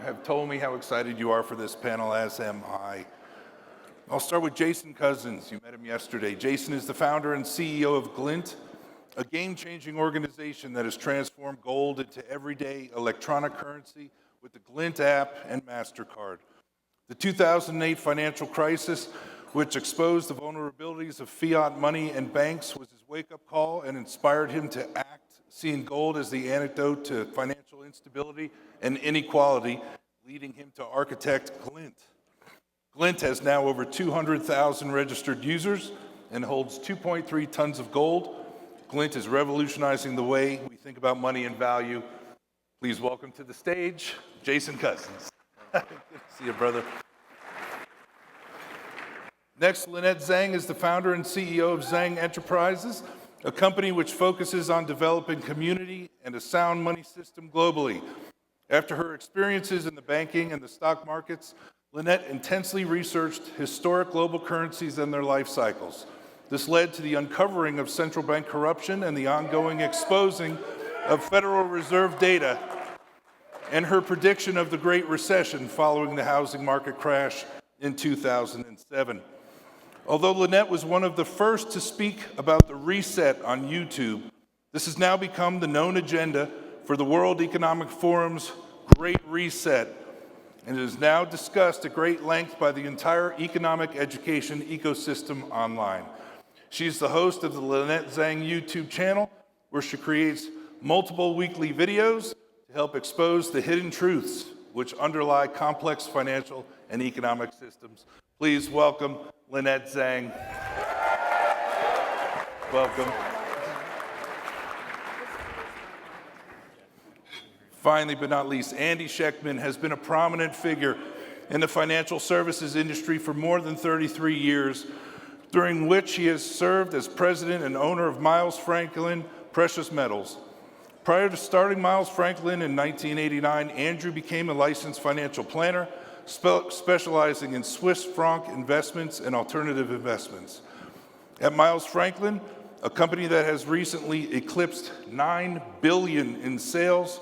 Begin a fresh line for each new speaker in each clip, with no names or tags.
have told me how excited you are for this panel, as am I. I'll start with Jason Cozens. You met him yesterday. Jason is the founder and CEO of Glint, a game-changing organization that has transformed gold into everyday electronic currency with the Glint app and MasterCard. The 2008 financial crisis, which exposed the vulnerabilities of fiat money and banks, was his wake-up call and inspired him to act, seeing gold as the antidote to financial instability and inequality, leading him to architect Glint. Glint has now over 200,000 registered users and holds 2.3 tons of gold. Glint is revolutionizing the way we think about money and value. Please welcome to the stage, Jason Cozens. Good to see you, brother. Next, Lynette Zang is the founder and CEO of Zang Enterprises, a company which focuses on developing community and a sound money system globally. After her experiences in the banking and the stock markets, Lynette intensely researched historic global currencies and their life cycles. This led to the uncovering of central bank corruption and the ongoing exposing of Federal Reserve data and her prediction of the Great Recession following the housing market crash in 2007. Although Lynette was one of the first to speak about the reset on YouTube, this has now become the known agenda for the World Economic Forum's Great Reset, and it is now discussed at great length by the entire economic education ecosystem online. She's the host of the Lynette Zang YouTube channel, where she creates multiple weekly videos to help expose the hidden truths which underlie complex financial and economic systems. Please welcome Lynette Zang. Welcome. Finally, but not least, Andy Schectman has been a prominent figure in the financial services industry for more than 33 years, during which he has served as president and owner of MilesFranklin Precious Metals. Prior to starting MilesFranklin in 1989, Andrew became a licensed financial planner, specializing in Swiss franc investments and alternative investments. At MilesFranklin, a company that has recently eclipsed $9 billion in sales,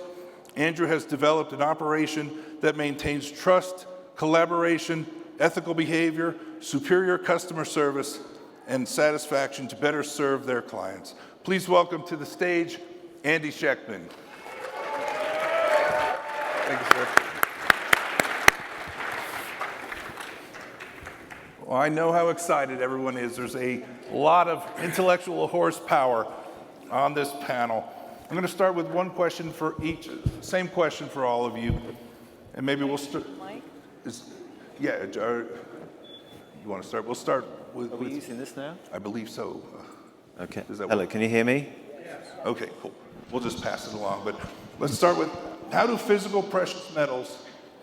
Andrew has developed an operation that maintains trust, collaboration, ethical behavior, superior customer service, and satisfaction to better serve their clients. Please welcome to the stage, Andy Schectman. Thank you, sir. Well, I know how excited everyone is. There's a lot of intellectual horsepower on this panel. I'm going to start with one question for each, same question for all of you, and maybe we'll start. Yeah, you want to start? We'll start with.
Are we using this now?
I believe so.
Okay.
Hello,
work? Can you hear me?
Yes. Okay, cool. We'll just pass it along, but let's start with, how do physical precious metals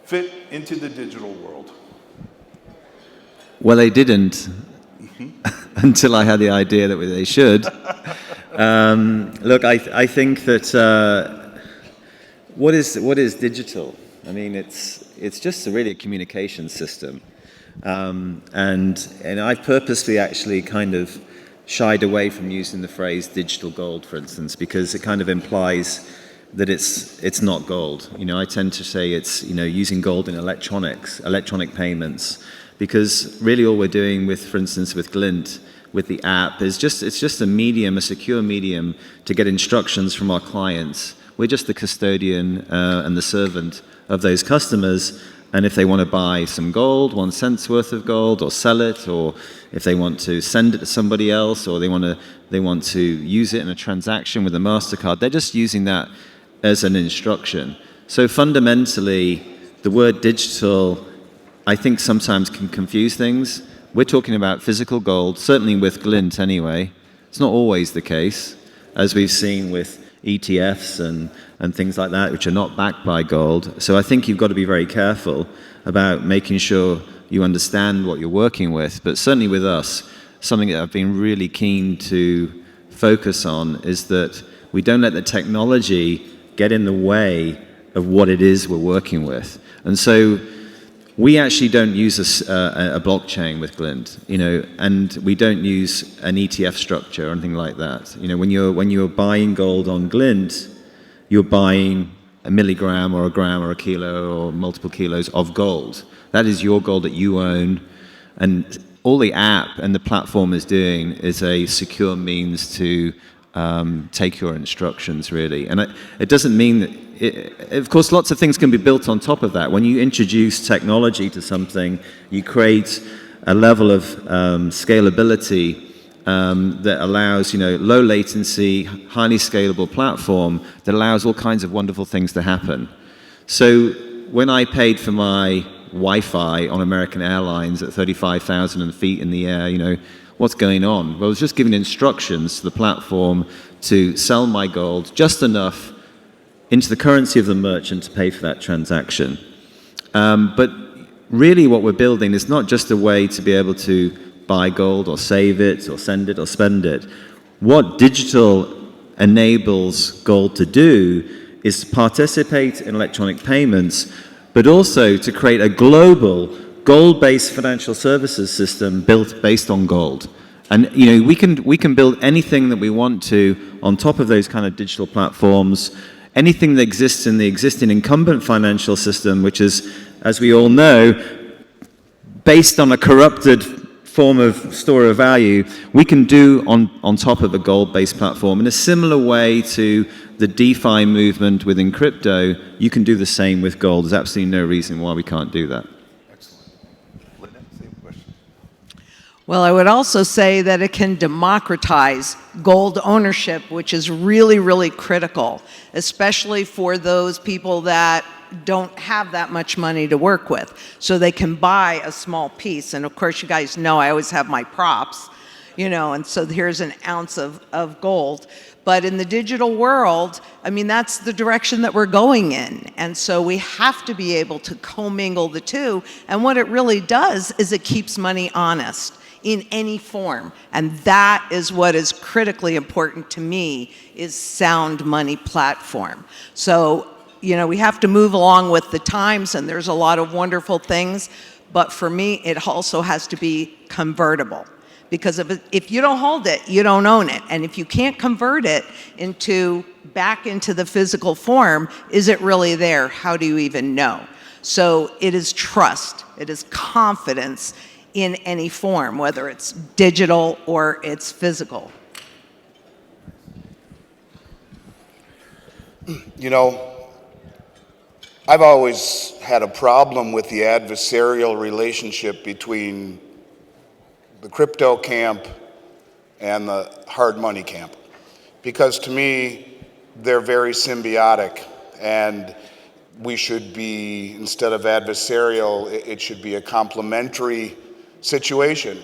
fit into the digital world?
Well, they didn't until I had the idea that they should. Look, I think that what is digital? I mean, it's just really a communication system, and I purposely actually kind of shied away from using the phrase digital gold, for instance, because it kind of implies that it's not gold. You know, I tend to say it's, you know, using gold in electronic payments, because really all we're doing with, for instance, with Glint, with the app, is it's just a medium, a secure medium to get instructions from our clients. We're just the custodian and the servant of those customers, and if they want to buy some gold, 1 cent's worth of gold, or sell it, or if they want to send it to somebody else, or they want to use it in a transaction with a MasterCard, they're just using that as an instruction. So fundamentally, the word digital, I think, sometimes can confuse things. We're talking about physical gold, certainly with Glint anyway. It's not always the case, as we've seen with ETFs and things like that, which are not backed by gold. So I think you've got to be very careful about making sure you understand what you're working with. But certainly with us, something that I've been really keen to focus on is that we don't let the technology get in the way of what it is we're working with. And so we actually don't use a blockchain with Glint, you know, and we don't use an ETF structure or anything like that. You know, when you're buying gold on Glint, you're buying a milligram or a gram or a kilo or multiple kilos of gold. That is your gold that you own. And all the app and the platform is doing is a secure means to take your instructions, really. And it doesn't mean that, of course, lots of things can be built on top of that. When you introduce technology to something, you create a level of scalability that allows, low latency, highly scalable platform that allows all kinds of wonderful things to happen. So when I paid for my Wi-Fi on American Airlines at 35,000 feet in the air, what's going on? Well, I was just giving instructions to the platform to sell my gold just enough into the currency of the merchant to pay for that transaction. But really what we're building is not just a way to be able to buy gold or save it or send it or spend it. What digital enables gold to do is to participate in electronic payments, but also to create a global gold-based financial services system built based on gold. And we can build anything that we want to on top of those kind of digital platforms, anything that exists in the existing incumbent financial system, which is, as we all know, based on a corrupted form of store of value, we can do on top of a gold-based platform. In a similar way to the DeFi movement within crypto, you can do the same with gold. There's absolutely no reason why we can't do that.
Excellent. Lynette, same question.
Well, I would also say that it can democratize gold ownership, which is really, really critical, especially for those people that don't have that much money to work with. So they can buy a small piece. And of course, you guys know I always have my props, and so here's an ounce of gold. But in the digital world, that's the direction that we're going in. And so we have to be able to commingle the two. And what it really does is it keeps money honest in any form. And that is what is critically important to me, is sound money platform. So, we have to move along with the times, and there's a lot of wonderful things. But for me, it also has to be convertible. Because if you don't hold it, you don't own it. And if you can't convert it back into the physical form, is it really there? How do you even know? So it is trust. It is confidence in any form, whether it's digital or it's physical.
I've always had a problem with the adversarial relationship between the crypto camp and the hard money camp, because to me, they're very symbiotic, and we should be, instead of adversarial, it should be a complementary situation.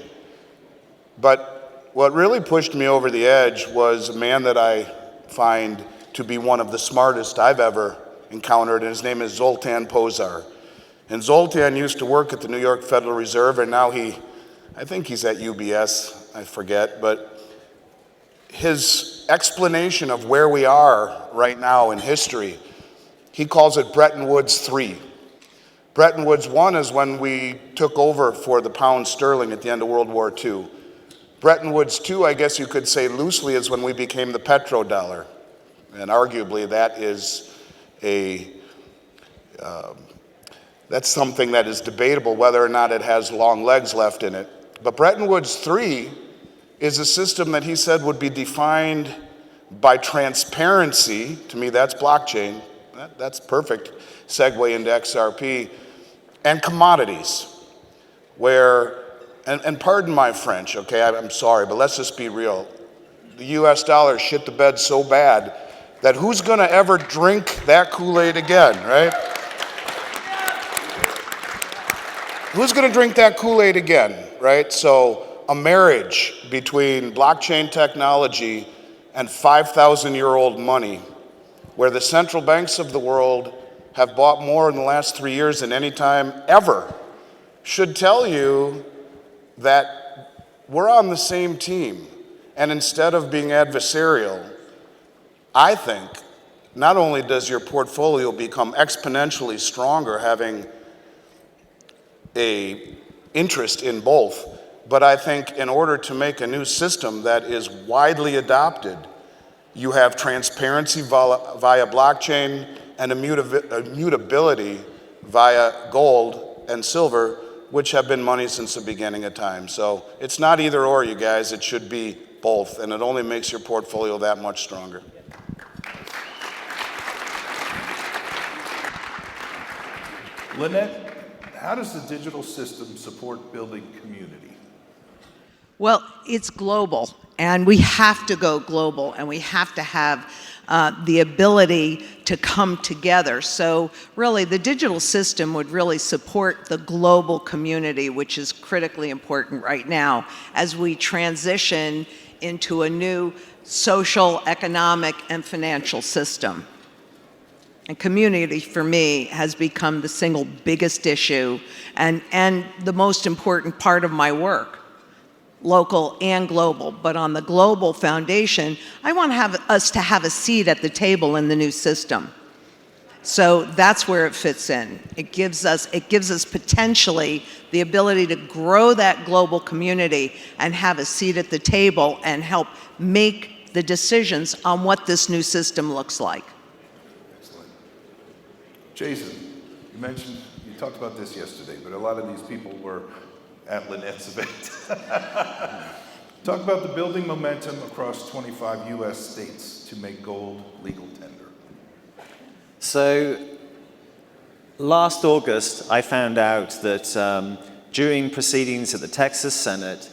But what really pushed me over the edge was a man that I find to be one of the smartest I've ever encountered, and his name is Zoltan Pozsar. And Zoltan used to work at the New York Federal Reserve, and now I think he's at UBS, I forget, but his explanation of where we are right now in history, he calls it Bretton Woods 3. Bretton Woods 1 is when we took over for the pound sterling at the end of World War II. Bretton Woods 2, I guess you could say loosely, is when we became the petrodollar. And arguably that is that's something that is debatable whether or not it has long legs left in it. But Bretton Woods 3 is a system that he said would be defined by transparency. To me, that's blockchain. That's perfect segue into XRP. And commodities, where, and pardon my French, okay, I'm sorry, but let's just be real. The US dollar shit the bed so bad that who's gonna ever drink that Kool-Aid again, right? Who's gonna drink that Kool-Aid again, right? So a marriage between blockchain technology and 5,000-year-old money, where the central banks of the world have bought more in the last 3 years than any time ever, should tell you that we're on the same team. And instead of being adversarial, I think not only does your portfolio become exponentially stronger having an interest in both, but I think in order to make a new system that is widely adopted, you have transparency via blockchain and immutability via gold and silver, which have been money since the beginning of time. So it's not either or, you guys, it should be both, and it only makes your portfolio that much stronger.
Lynette, how does the digital system support building community?
Well, it's global, and we have to go global, and we have to have the ability to come together. So really, the digital system would really support the global community, which is critically important right now as we transition into a new social, economic, and financial system. And community, for me, has become the single biggest issue and the most important part of my work, local and global. But on the global foundation, I want us to have a seat at the table in the new system. So that's where it fits in. It gives us potentially the ability to grow that global community and have a seat at the table and help make the decisions on what this new system looks like.
Jason, you talked about this yesterday, but a lot of these people were at Lynette's event. Talk about the building momentum across 25 U.S. states to make gold legal tender.
So last August, I found out that during proceedings at the Texas Senate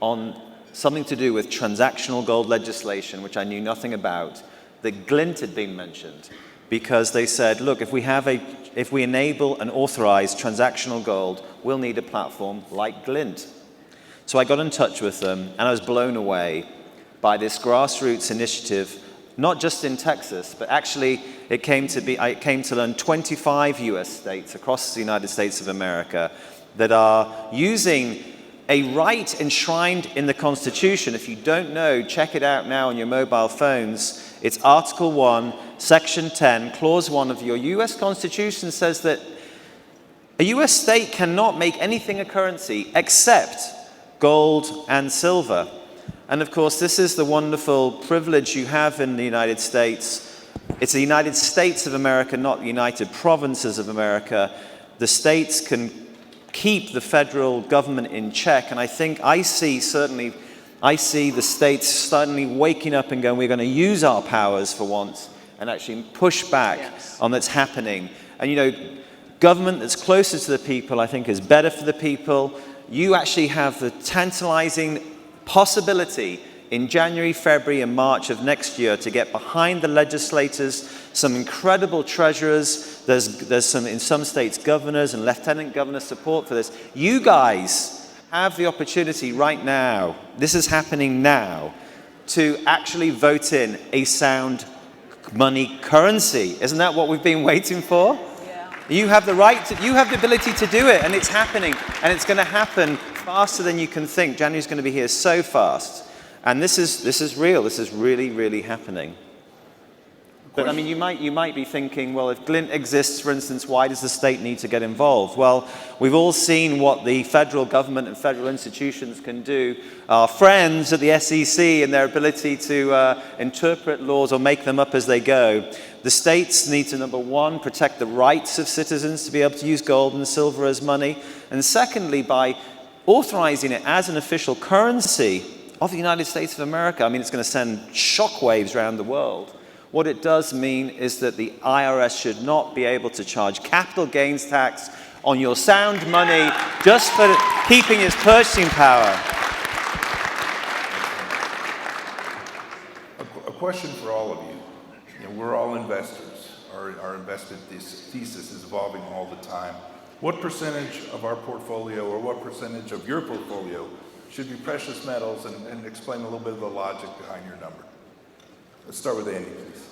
on something to do with transactional gold legislation, which I knew nothing about, that Glint had been mentioned. Because they said, look, if we enable and authorize transactional gold, we'll need a platform like Glint. So I got in touch with them, and I was blown away by this grassroots initiative, not just in Texas, but actually I came to learn 25 US states across the United States of America that are using a right enshrined in the Constitution. If you don't know, check it out now on your mobile phones. It's Article 1, Section 10, Clause 1 of your US Constitution says that a US state cannot make anything a currency except gold and silver. And of course, this is the wonderful privilege you have in the United States. It's the United States of America, not the United Provinces of America. The states can keep the federal government in check, and I think I see the states suddenly waking up and going, we're going to use our powers for once and actually push back on that's happening. And you know, government that's closer to the people, I think, is better for the people. You actually have the tantalizing possibility in January, February, and March of next year to get behind the legislators, some incredible treasurers. There's some, in some states, governors and lieutenant governor support for this. You guys have the opportunity right now, this is happening now, to actually vote in a sound money currency. Isn't that what we've been waiting for? Yeah. You have the right to, you have the ability to do it, and it's happening, and it's going to happen faster than you can think. January's going to be here so fast. And this is real. This is really, really happening. But I mean, you might be thinking, well, if Glint exists, for instance, why does the state need to get involved? Well, we've all seen what the federal government and federal institutions can do. Our friends at the SEC and their ability to interpret laws or make them up as they go. The states need to, number one, protect the rights of citizens to be able to use gold and silver as money. And secondly, by authorizing it as an official currency of the United States of America, I mean, it's going to send shockwaves around the world. What it does mean is that the IRS should not be able to charge capital gains tax on your sound money just for keeping its purchasing power.
A question for all of you. You know, we're all investors. Our investment thesis is evolving all the time. What percentage of our portfolio, or what percentage of your portfolio, should be precious metals, and explain a little bit of the logic behind your number? Let's start with Andy, please.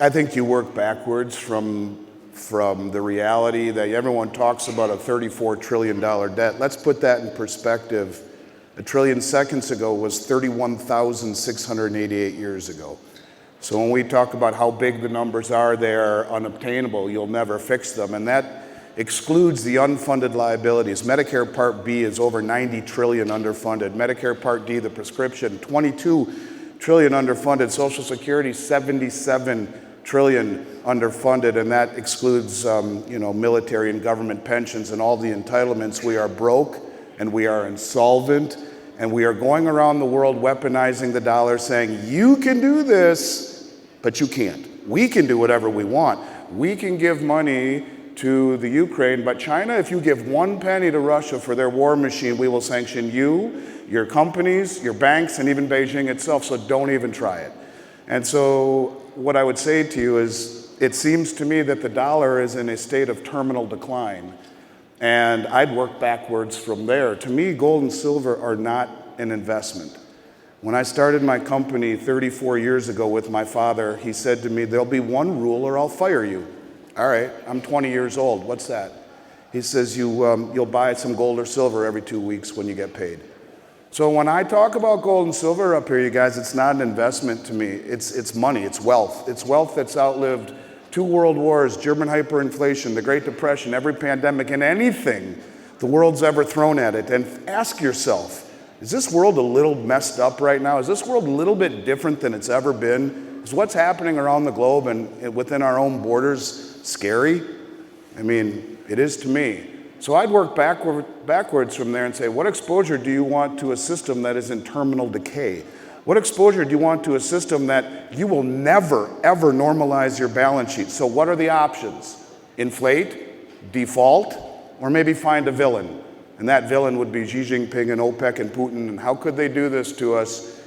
I think you work backwards from the reality that everyone talks about a $34 trillion debt. Let's put that in perspective. 1 trillion seconds ago was 31,688 years ago. So when we talk about how big the numbers are, they are unobtainable. You'll never fix them. And that excludes the unfunded liabilities. Medicare Part B is over 90 trillion underfunded. Medicare Part D, the prescription, 22 trillion underfunded. Social Security, 77 trillion underfunded, and that excludes military and government pensions and all the entitlements. We are broke and we are insolvent, and we are going around the world weaponizing the dollar, saying, you can do this, but you can't. We can do whatever we want. We can give money to the Ukraine, but China, if you give 1 penny to Russia for their war machine, we will sanction you, your companies, your banks, and even Beijing itself, so don't even try it. And so what I would say to you is, it seems to me that the dollar is in a state of terminal decline, and I'd work backwards from there. To me, gold and silver are not an investment. When I started my company 34 years ago with my father, he said to me, there'll be one rule or I'll fire you. All right, I'm 20 years old, what's that? He says, you'll buy some gold or silver every 2 weeks when you get paid. So when I talk about gold and silver up here, you guys, it's not an investment to me. It's money, it's wealth. It's wealth that's outlived 2 world wars, German hyperinflation, the Great Depression, every pandemic, and anything the world's ever thrown at it. And ask yourself, is this world a little messed up right now? Is this world a little bit different than it's ever been? Is what's happening around the globe and within our own borders scary? I mean, it is to me. So I'd work backwards from there and say, what exposure do you want to a system that is in terminal decay? What exposure do you want to a system that you will never, ever normalize your balance sheet? So what are the options? Inflate, default, or maybe find a villain? And that villain would be Xi Jinping and OPEC and Putin. And how could they do this to us?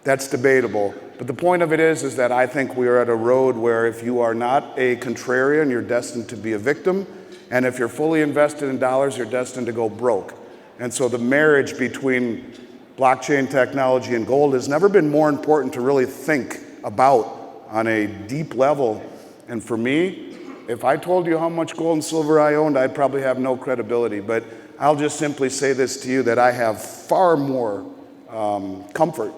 That's debatable. But the point of it is that I think we are at a road where if you are not a contrarian, you're destined to be a victim. And if you're fully invested in dollars, you're destined to go broke. And so the marriage between blockchain technology and gold has never been more important to really think about on a deep level. And for me, if I told you how much gold and silver I owned, I'd probably have no credibility. But I'll just simply say this to you, that I have far more comfort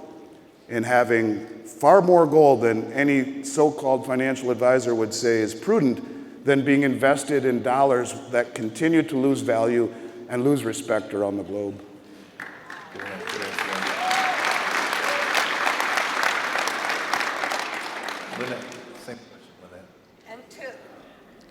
in having far more gold than any so-called financial advisor would say is prudent, than being invested in dollars that continue to lose value and lose respect around the globe.
Lynette, same question, Lynette.
And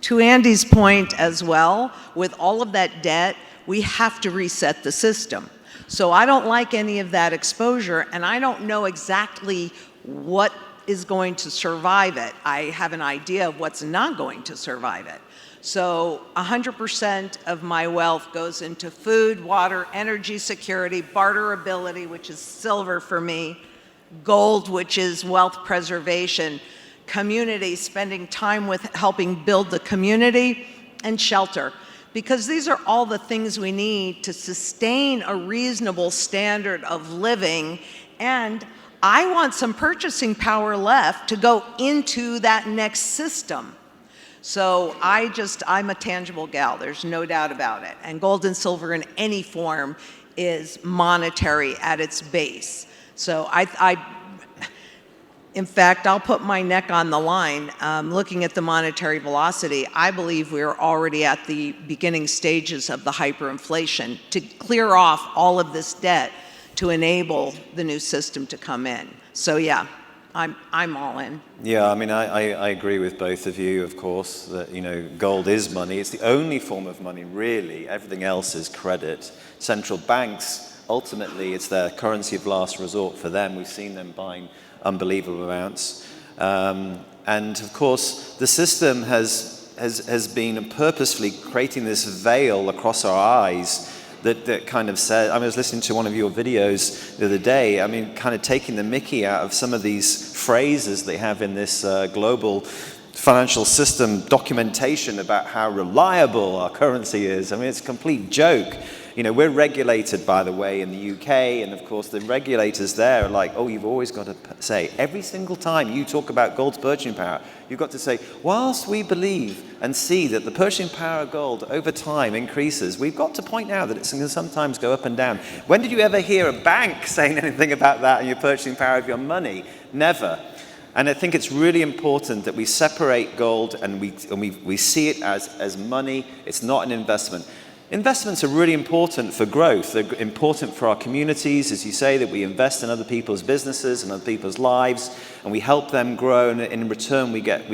to Andy's point as well, with all of that debt, we have to reset the system. So I don't like any of that exposure, and I don't know exactly what is going to survive it. I have an idea of what's not going to survive it. So 100% of my wealth goes into food, water, energy security, barterability, which is silver for me, gold, which is wealth preservation, community, spending time with helping build the community, and shelter. Because these are all the things we need to sustain a reasonable standard of living, and I want some purchasing power left to go into that next system. So I'm a tangible gal, there's no doubt about it. And gold and silver in any form is monetary at its base. So in fact, I'll put my neck on the line. Looking at the monetary velocity, I believe we're already at the beginning stages of the hyperinflation to clear off all of this debt to enable the new system to come in. So yeah, I'm all in.
Yeah, I mean, I agree with both of you, of course, that, you know, gold is money. It's the only form of money, really. Everything else is credit. Central banks, ultimately, it's their currency of last resort for them. We've seen them buying unbelievable amounts. And of course, the system has been purposefully creating this veil across our eyes that kind of said, I was listening to one of your videos the other day, I mean, kind of taking the mickey out of some of these phrases they have in this global financial system documentation about how reliable our currency is. I mean, it's a complete joke. You know, we're regulated, by the way, in the UK, and of course the regulators there are like, oh, you've always got to say, every single time you talk about gold's purchasing power, you've got to say, whilst we believe and see that the purchasing power of gold over time increases, we've got to point out that it can sometimes go up and down. When did you ever hear a bank saying anything about that and your purchasing power of your money? Never. And I think it's really important that we separate gold and we see it as money. It's not an investment. Investments are really important for growth. They're important for our communities, as you say, that we invest in other people's businesses and other people's lives, and we help them grow, and in return we get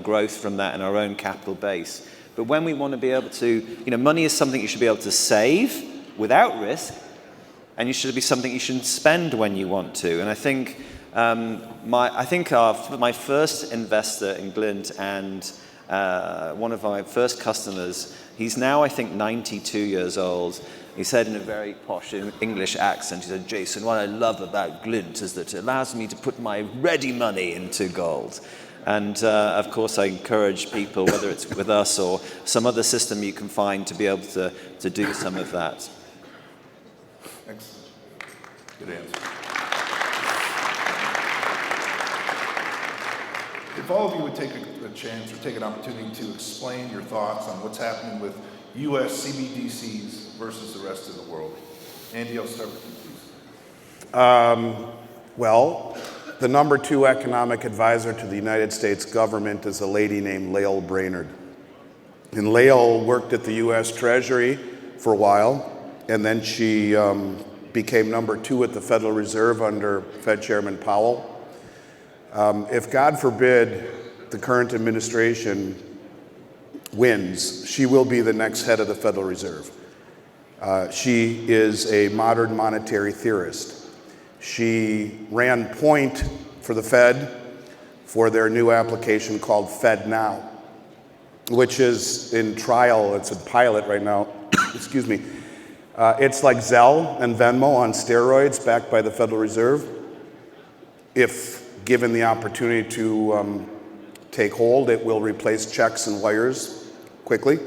growth from that in our own capital base. But when we want to be able to, money is something you should be able to save without risk, and you should be something you should spend when you want to. And I think my first investor in Glint and one of my first customers, he's now, I think, 92 years old. He said in a very posh English accent, he said, "Jason, what I love about Glint is that it allows me to put my ready money into gold." And of course, I encourage people, whether it's with us or some other system you can find, to be able to do some of that.
Excellent. Good answer. If all of you would take a chance or take an opportunity to explain your thoughts on what's happening with U.S. CBDCs versus the rest of the world. Andy, I'll start with you, please.
Well, the number 2 economic advisor to the United States government is a lady named Lael Brainerd. And Lael worked at the U.S. Treasury for a while, and then she became number 2 at the Federal Reserve under Fed Chairman Powell. If, God forbid, the current administration wins, she will be the next head of the Federal Reserve. She is a modern monetary theorist. She ran point for the Fed for their new application called FedNow, which is in trial. It's a pilot right now. Excuse me. It's like Zelle and Venmo on steroids, backed by the Federal Reserve. If given the opportunity to take hold, it will replace checks and wires quickly.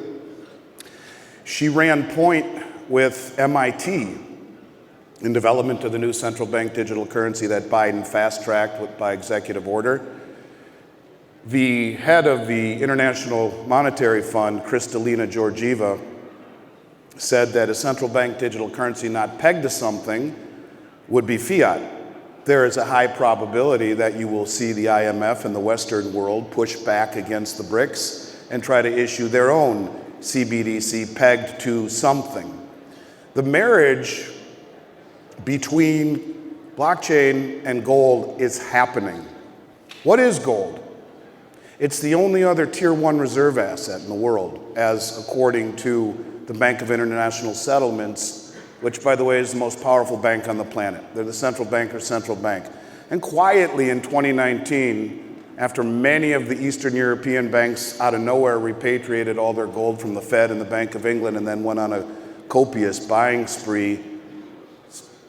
She ran point with MIT in development of the new central bank digital currency that Biden fast-tracked by executive order. The head of the International Monetary Fund, Kristalina Georgieva, said that a central bank digital currency not pegged to something would be fiat. There is a high probability that you will see the IMF and the Western world push back against the BRICS and try to issue their own CBDC pegged to something. The marriage between blockchain and gold is happening. What is gold? It's the only other tier 1 reserve asset in the world, as according to the Bank of International Settlements, which, by the way, is the most powerful bank on the planet. They're the central banker's central bank. And quietly in 2019, after many of the Eastern European banks out of nowhere repatriated all their gold from the Fed and the Bank of England and then went on a copious buying spree,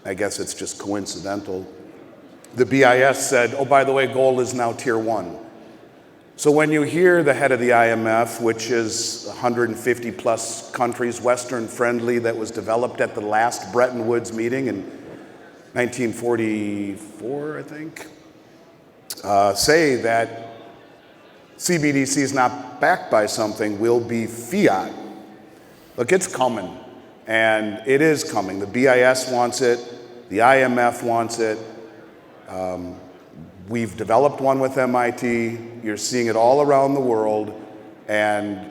I guess it's just coincidental, the BIS said, oh, by the way, gold is now tier 1. So when you hear the head of the IMF, which is 150 plus countries, Western friendly, that was developed at the last Bretton Woods meeting in 1944, I think, say that CBDC is not backed by something, will be fiat. Look, it's coming, and it is coming. The BIS wants it, the IMF wants it. We've developed one with MIT. You're seeing it all around the world. And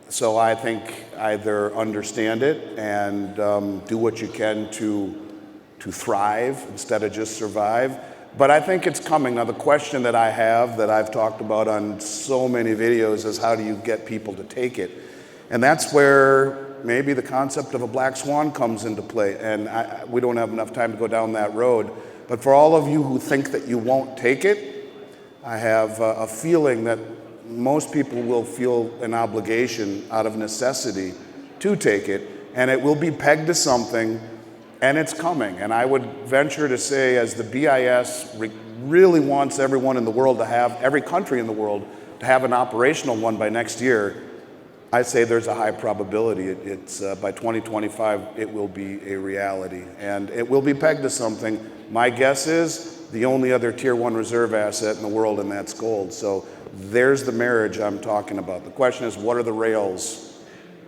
so I think either understand it and do what you can to thrive instead of just survive. But I think it's coming. Now, the question that I have, that I've talked about on so many videos, is how do you get people to take it? And that's where maybe the concept of a black swan comes into play. And we don't have enough time to go down that road. But for all of you who think that you won't take it, I have a feeling that most people will feel an obligation out of necessity to take it, and it will be pegged to something, and it's coming. And I would venture to say, as the BIS really wants everyone in the world to have, every country in the world, to have an operational one by next year, I say there's a high probability it's by 2025 it will be a reality, and it will be pegged to something. My guess is the only other tier 1 reserve asset in the world, and that's gold. So there's the marriage I'm talking about. The question is, what are the rails?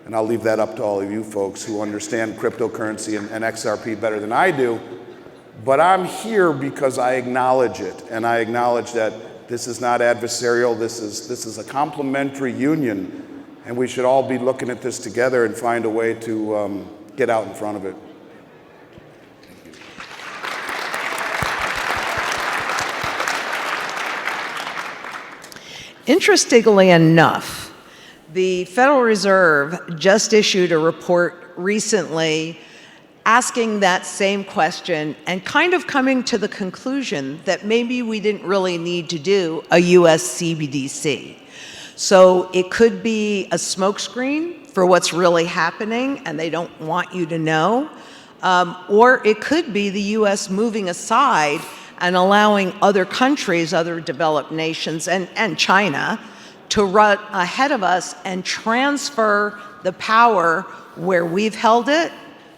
And I'll leave that up to all of you folks who understand cryptocurrency and XRP better than I do. But I'm here because I acknowledge it, and I acknowledge that this is not adversarial. This is a complementary union. and we should all be looking at this together and find a way to get out in front of it.
Interestingly enough, the Federal Reserve just issued a report recently asking that same question and kind of coming to the conclusion that maybe we didn't really need to do a US CBDC. So it could be a smokescreen for what's really happening and they don't want you to know, or it could be the US moving aside and allowing other countries, other developed nations, and China to run ahead of us and transfer the power where we've held it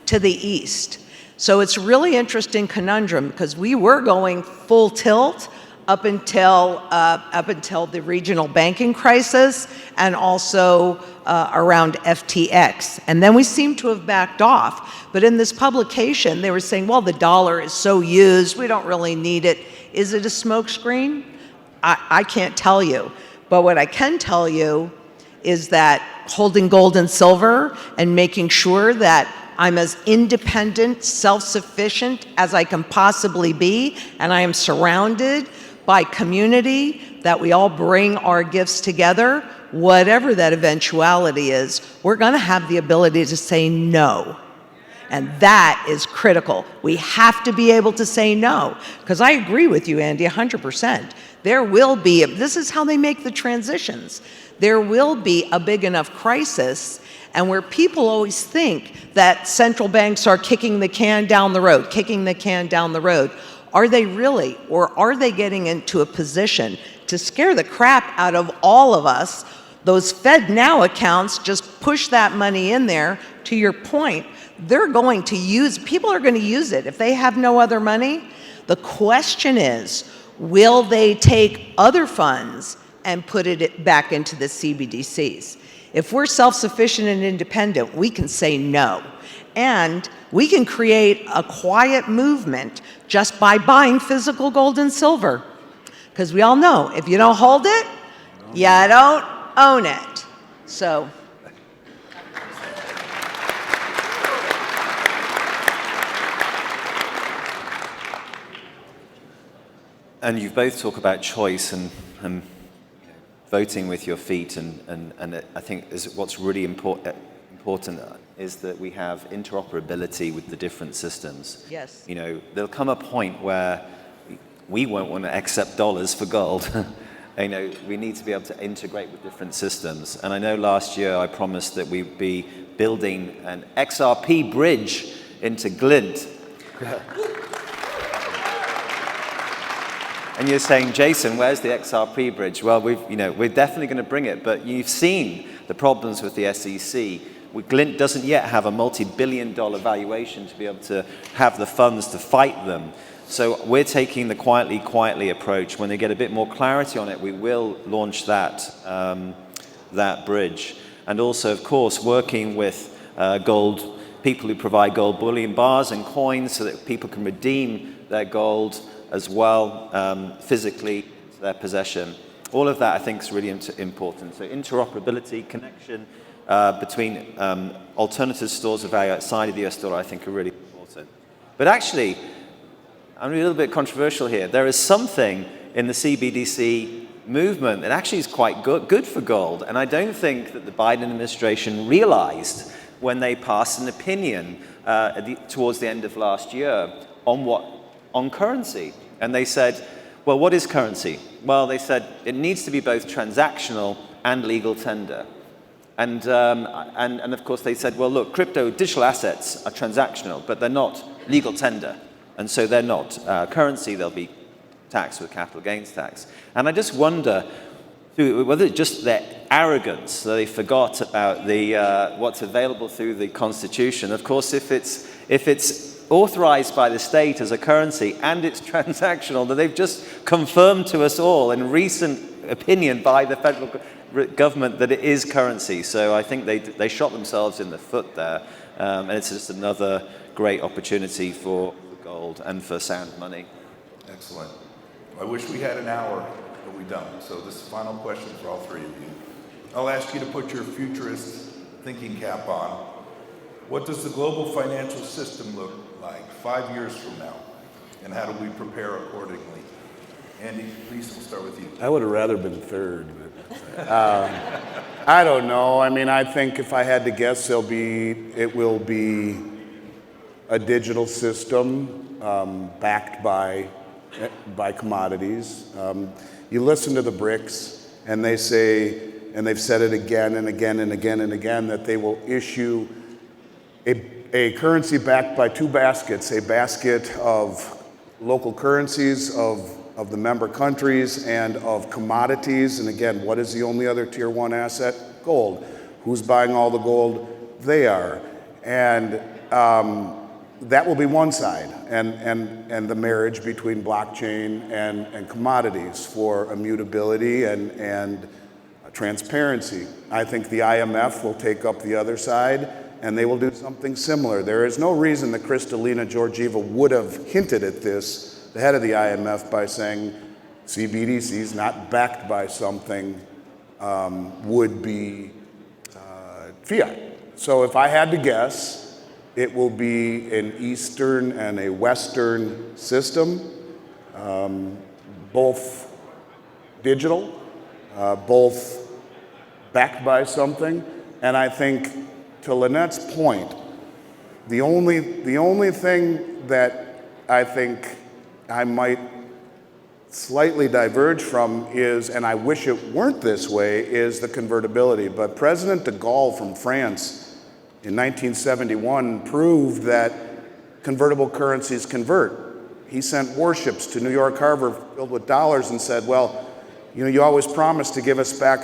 to the East. So it's a really interesting conundrum because we were going full tilt up until the regional banking crisis and also around FTX. And then we seem to have backed off. But in this publication, they were saying, well, the dollar is so used, we don't really need it. Is it a smokescreen? I can't tell you. But what I can tell you is that holding gold and silver and making sure that I'm as independent, self-sufficient as I can possibly be, and I am surrounded by community, that we all bring our gifts together, whatever that eventuality is, we're gonna have the ability to say no. And that is critical. We have to be able to say no. Because I agree with you, Andy, 100%. There will be, this is how they make the transitions. There will be a big enough crisis, and where people always think that central banks are kicking the can down the road, kicking the can down the road. Are they really, or are they getting into a position to scare the crap out of all of us? Those Fed Now accounts, just push that money in there. To your point, they're going to use, people are going to use it. If they have no other money, the question is, will they take other funds and put it back into the CBDCs? If we're self-sufficient and independent, we can say no. And we can create a quiet movement just by buying physical gold and silver. Because we all know, if you don't hold it, you don't own it. So.
And you both talk about choice and voting with your feet, and I think is what's really important is that we have interoperability with the different systems.
Yes.
You know, there'll come a point where we won't want to accept dollars for gold. You know, we need to be able to integrate with different systems. And I know last year I promised that we'd be building an XRP bridge into Glint. And you're saying, Jason, where's the XRP bridge? Well, we're definitely going to bring it, but you've seen the problems with the SEC. Glint doesn't yet have a multi-billion-dollar valuation to be able to have the funds to fight them. So we're taking the quietly approach. When they get a bit more clarity on it, we will launch that bridge. And also, of course, working with people who provide gold bullion bars and coins so that people can redeem their gold as well, physically to their possession. All of that, I think, is really important. So interoperability, connection between alternative stores of value outside of the US dollar, I think, are really important. But actually, I'm a little bit controversial here. There is something in the CBDC movement that actually is quite good for gold. And I don't think that the Biden administration realized when they passed an opinion towards the end of last year on currency. And they said, well, what is currency? Well, they said it needs to be both transactional and legal tender. And of course, they said, well, look, digital assets are transactional, but they're not legal tender. And so they're not currency, they'll be taxed with capital gains tax. And I just wonder whether it's just their arrogance that they forgot about what's available through the Constitution. Of course, if it's authorized by the state as a currency and it's transactional, that they've just confirmed to us all in recent opinion by the federal government that it is currency. So I think they shot themselves in the foot there. And it's just another great opportunity for gold and for sound money.
Excellent. I wish we had an hour, but we don't. So this is the final question for all three of you. I'll ask you to put your futurist thinking cap on. What does the global financial system look like 5 years from now? And how do we prepare accordingly? Andy, please, we'll start with you.
I would have rather been third. But, I don't know. I mean, I think if I had to guess, it will be a digital system backed by commodities. You listen to the BRICS, and they say, and they've said it again and again and again and again, that they will issue a currency backed by two baskets, a basket of local currencies of the member countries and of commodities. And again, what is the only other tier one asset? Gold. Who's buying all the gold? They are. And that will be one side, and the marriage between blockchain and commodities for immutability and transparency. I think the IMF will take up the other side, and they will do something similar. There is no reason that Kristalina Georgieva would have hinted at this, the head of the IMF, by saying CBDCs not backed by something would be fiat. So if I had to guess, it will be an Eastern and a Western system, both digital, both backed by something. And I think, to Lynette's point, the only thing that I think I might slightly diverge from is, and I wish it weren't this way, is the convertibility. But President de Gaulle from France in 1971 proved that convertible currencies convert. He sent warships to New York Harbor filled with dollars and said, well, you know, you always promised to give us back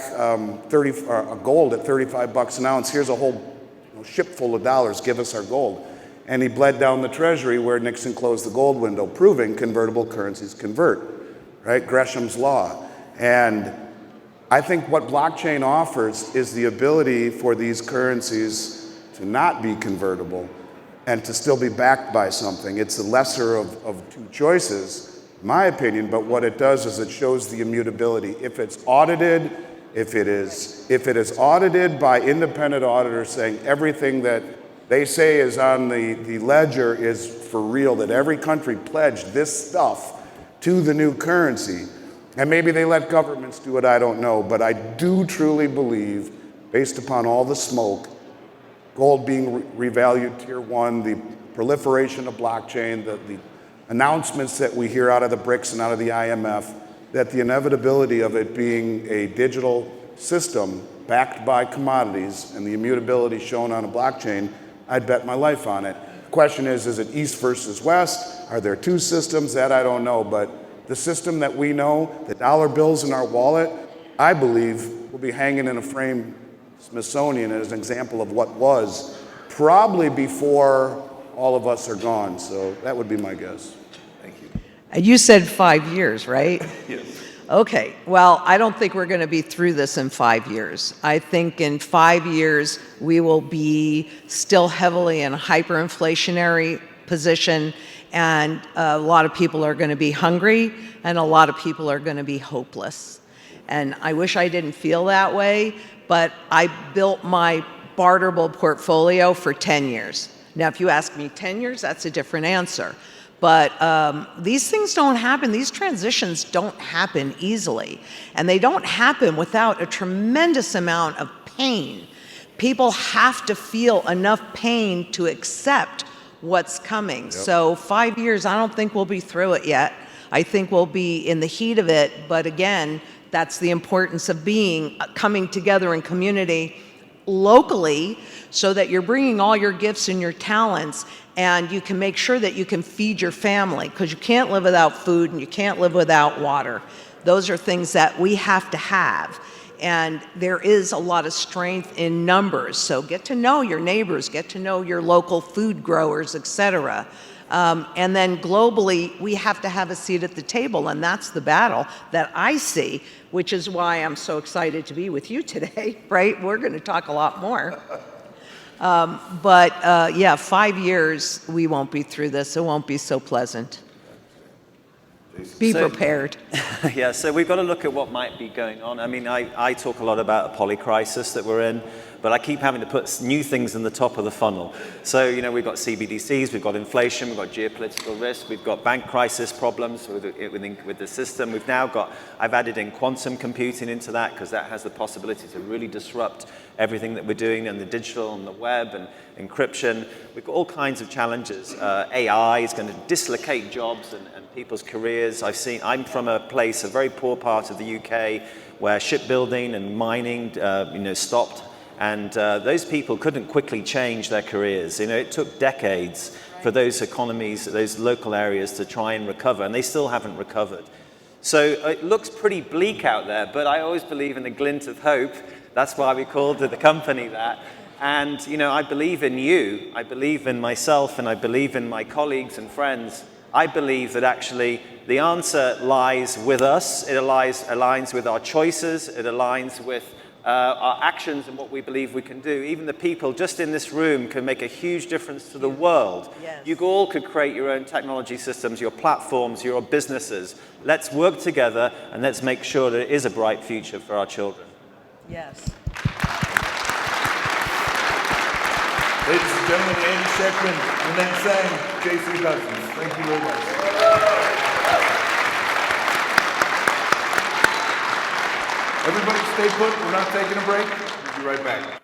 gold at 35 bucks an ounce. Here's a whole ship full of dollars. Give us our gold. And he bled down the treasury where Nixon closed the gold window, proving convertible currencies convert, right? Gresham's law. And I think what blockchain offers is the ability for these currencies to not be convertible and to still be backed by something. It's the lesser of two choices, in my opinion, but what it does is it shows the immutability. If it's audited, if it is audited by independent auditors saying everything that they say is on the ledger is for real, that every country pledged this stuff to the new currency, and maybe they let governments do it, I don't know, but I do truly believe, based upon all the smoke, gold being revalued tier one, the proliferation of blockchain, the announcements that we hear out of the BRICS and out of the IMF, that the inevitability of it being a digital system backed by commodities and the immutability shown on a blockchain, I'd bet my life on it. The question is it East versus West? Are there two systems? That I don't know, but the system that we know, the dollar bills in our wallet, I believe will be hanging in a frame Smithsonian as an example of what was, probably before all of us are gone. So that would be my guess.
Thank you.
You said 5 years, right?
Yes.
Okay, well, I don't think we're going to be through this in 5 years. I think in 5 years, we will be still heavily in a hyperinflationary position, and a lot of people are going to be hungry, and a lot of people are going to be hopeless. And I wish I didn't feel that way, but I built my barterable portfolio for 10 years. Now, if you ask me 10 years, that's a different answer. But these things don't happen, these transitions don't happen easily. And they don't happen without a tremendous amount of pain. People have to feel enough pain to accept what's coming. Yep. So 5 years, I don't think we'll be through it yet. I think we'll be in the heat of it, but again, that's the importance of coming together in community locally so that you're bringing all your gifts and your talents, and you can make sure that you can feed your family, because you can't live without food and you can't live without water. Those are things that we have to have. And there is a lot of strength in numbers. So get to know your neighbors, get to know your local food growers, et cetera. And then globally, we have to have a seat at the table, and that's the battle that I see, which is why I'm so excited to be with you today, right? We're going to talk a lot more. Yeah, 5 years, we won't be through this. It won't be so pleasant. Be
So-
prepared.
Yeah, so we've got to look at what might be going on. I mean, I talk a lot about a polycrisis that we're in, but I keep having to put new things in the top of the funnel. So, you know, we've got CBDCs, we've got inflation, we've got geopolitical risk, we've got bank crisis problems with the system. We've now got, I've added in quantum computing into that because that has the possibility to really disrupt everything that we're doing in the digital, and the web, and encryption. We've got all kinds of challenges. AI is going to dislocate jobs and people's careers. I'm from a place, a very poor part of the UK, where shipbuilding and mining, stopped. And those people couldn't quickly change their careers. You know, it took decades for those economies, those local areas to try and recover, and they still haven't recovered. So it looks pretty bleak out there, but I always believe in a glint of hope. That's why we called the company that. And, you know, I believe in you, I believe in myself, and I believe in my colleagues and friends. I believe that actually the answer lies with us. It aligns with our choices. It aligns with our actions and what we believe we can do. Even the people just in this room can make a huge difference to the world.
Yes.
You all could create your own technology systems, your platforms, your businesses. Let's work together and let's make sure that it is a bright future for our children.
Yes.
Ladies and gentlemen, Andy Schectman, Lynette Zang, Jason Cozens. Thank you very much. Everybody stay put. We're not taking a break. We'll be right back.